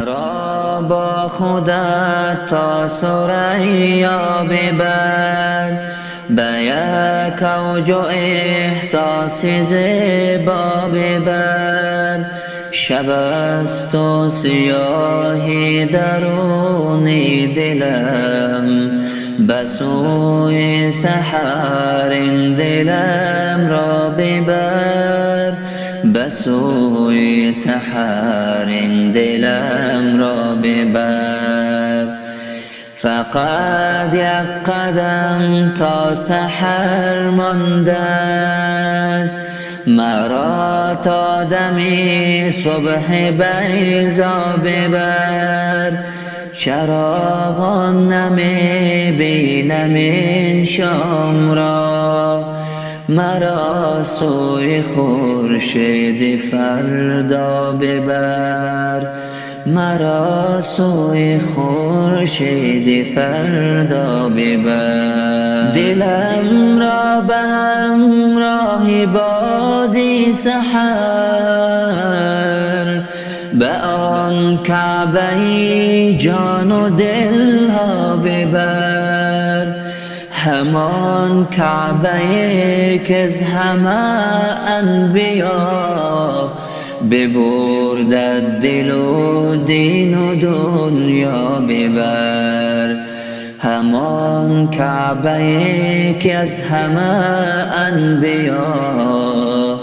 مرا با خودت تا ثریا ببر، به یک اوج و احساس زیبا ببر. شب است و سیاهی درون دلم، به سوی سحر دلم را ببر، به سوی سحر دلم را ببر. فقط یک قدم تا سحر مانده است، مرا تا دمی صبح بیضا ببر. چراغان نمی بینم این شام را، مرا سوی خورشید فردا ببر، مرا سوی خورشید فردا ببر. دلم را به همراه بادی سحر، به آن کعبه جان و دل ها ببر. همان کعبه که از همه انبیا ببرد دل و دین و دنیا ببر. همان کعبه که از همه انبیا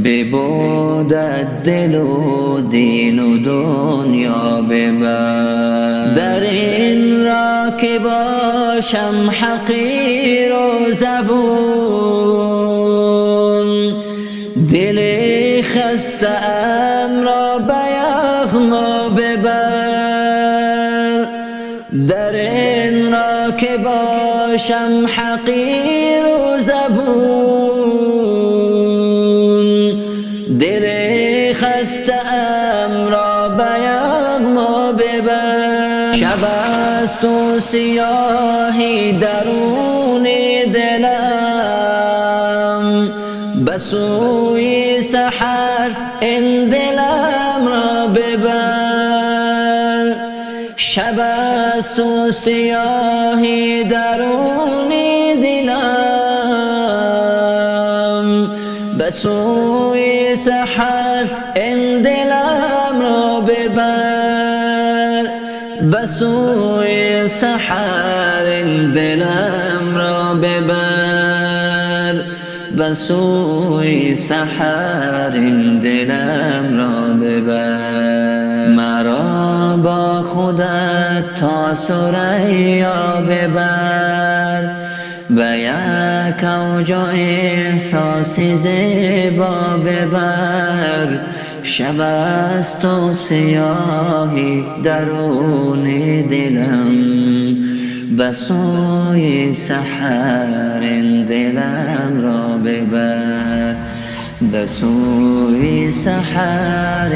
ببرد دل و دین و دنیا ببر. در این را که باشم حقیر و زبون، دل خسته ام را به یغما ببر. در این را که باشم حقیر و زبون، دل خسته ام را به یغما ببر. شب است و سیاهی درون دلم، به سوی سحر این دلم را ببر. شب است و سیاهی درون دلم، به سوی سحر این دلم را ببر، به سوی سحر این دلم را ببر، به سوی سحر این دلم را ببر. مرا با خودت تا ثریا ببر، به یک اوج و احساس زیبا ببر. شب است و سیاهی درون دلم، به سوی سحر دلم را ببر، به سوی سحر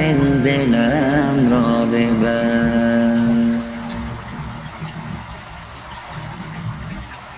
دلم را ببر.